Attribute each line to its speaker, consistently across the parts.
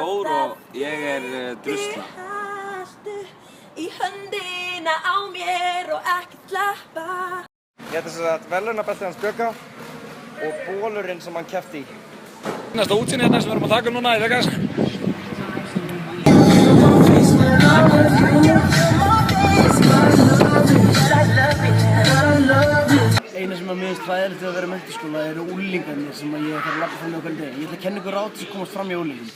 Speaker 1: góður og ég drusla.
Speaker 2: Í höndina á mér og ekki sleppa.
Speaker 3: Ég ætla þess að verðlaunabeltið hans Bjögga og bólurinn sem hann keppti í.
Speaker 1: Næsta útsýni hérna sem við erum að taka núna í Vegas.
Speaker 4: Eina sem að mér finnst hræðilegt við að vera í menntaskóla eru unglingarnir sem ég þarf að labba fram hjá hverjum degi. Ég ætla að kenna ykkur ráð til að komast fram hjá unglingum.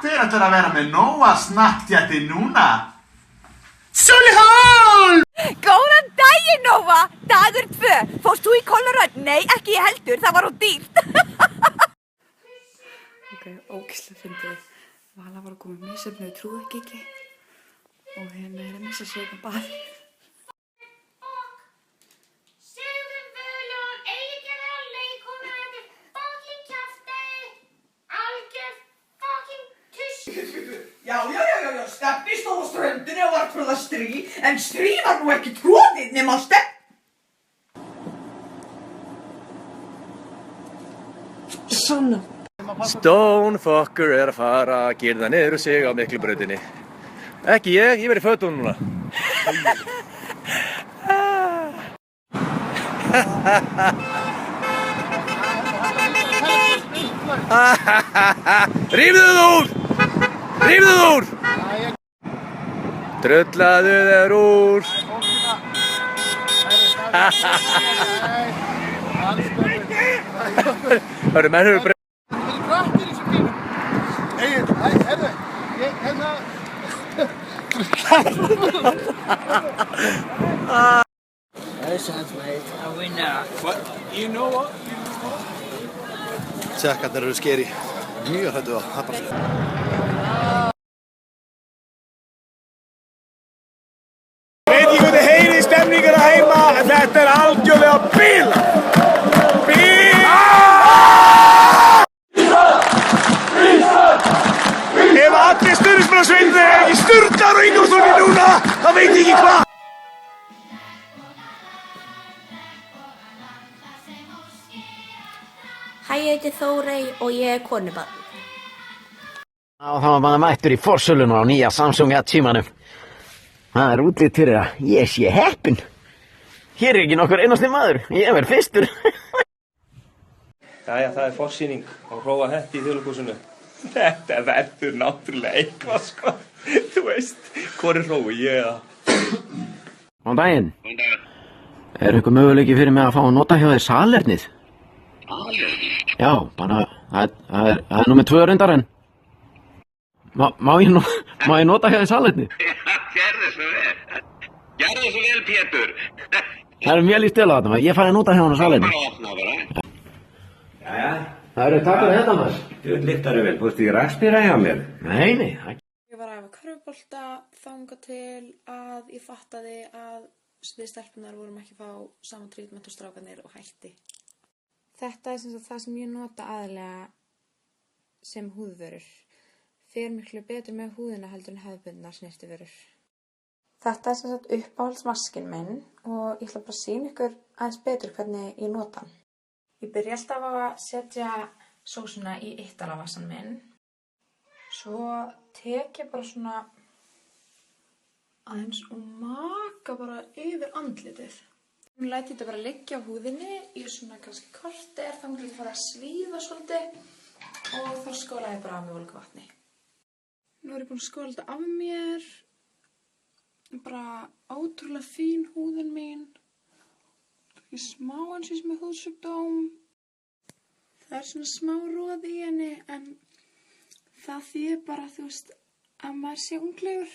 Speaker 5: Hver ætlar að vera með Nóa snakkjætti núna? Sulhól!
Speaker 2: Góðan daginn, Nóa! Dagur 2. Fórst þú í Colorado? Nei, ekki ég heldur. Það var of dýrt.
Speaker 6: Ok, ógeðslega fyndið. Vala var að koma með misefni og trúði ekki. Og hérna að missa sig á baði.
Speaker 2: Já, Steppi stóð á ströndinni og var að tróða strý, en strý var nú ekki tróðið nema Steppi.
Speaker 3: Stonefucker að fara að girða niður sig á Miklubrautinni. Ekki ég verið í fötunum núna. Rífðu þið úr! Rífðu þið úr! Drullaðu þér úr! Það eru menn hefur breytt. Tjekkarnir eru skeri. Mjög hræddur að hapa sig. Veit ekki hvað þið heyrið stemningar að heima, en þetta algjörlega bíla! Ef allir stuðningsmannasveinnir ekki sturtar á Ingólfssoni núna, þá veit ég ekki hvað!
Speaker 2: Hæ, ég heiti Þórey og ég konubarn.
Speaker 7: Og þá var maður mættur í forsöluna á nýja Samsung A10-manum. Það útlit fyrir að ég sé heppinn. Hér ekki nokkur einasti maður, ég verð fyrstur.
Speaker 3: Jæja, það forsýning á Hróa Hetti í Þjóðleikhúsinu. Þetta verður náttúrulega eitthvað, sko. Þú veist, hvor Hrói, ég eða?
Speaker 7: Góðan daginn. Góðan daginn. Einhver möguleiki fyrir mig að fá að nota hjá þér salernið? Salernið? Já, bara, það er númer 2 reyndar en. Má ég nota hjá þér salernið?
Speaker 8: Gerðu svo vel. Gerðu svo vel, Pétur.
Speaker 7: Það er mjög líst til á þetta, ég fæði að nota hjá hann á salernið.
Speaker 8: Bara opna bara.
Speaker 7: Jæja, það eru takk fyrir þetta maður.
Speaker 8: Þú lyktar vel, búist því raspýra hjá mér?
Speaker 7: Nei.
Speaker 6: Ég var að æfa körfubolta þangað til að ég fattaði að við stelpunar vorum ekki að fá saman trítment og strákarnir og hætti. Þetta er sem sagt það sem ég nota aðalega sem húðvörur. Fer miklu betur með húðina heldur en hefðbundnar snyrtivörur. Þetta er sem sagt uppáhaldsmaskin minn og ég ætla bara að sýna ykkur aðeins betur hvernig ég nota hann. Ég byrja alltaf að setja sósuna í eittalavassan minn. Svo tek ég bara svona aðeins og maka bara yfir andlitið. Nú læt ég þetta bara liggja á húðinni í svona kannski korter, þá getur ég fara að svíða svolítið og þá skóla ég bara af með volgu vatni. Nú er ég búin að skóla þetta af mér. Bara ótrúlega fín húðin mín. Það er smá eins og sem er húðsjúkdóm. Það er svona smá roði í henni en það þýðir bara, þú veist, að maður sé unglegur.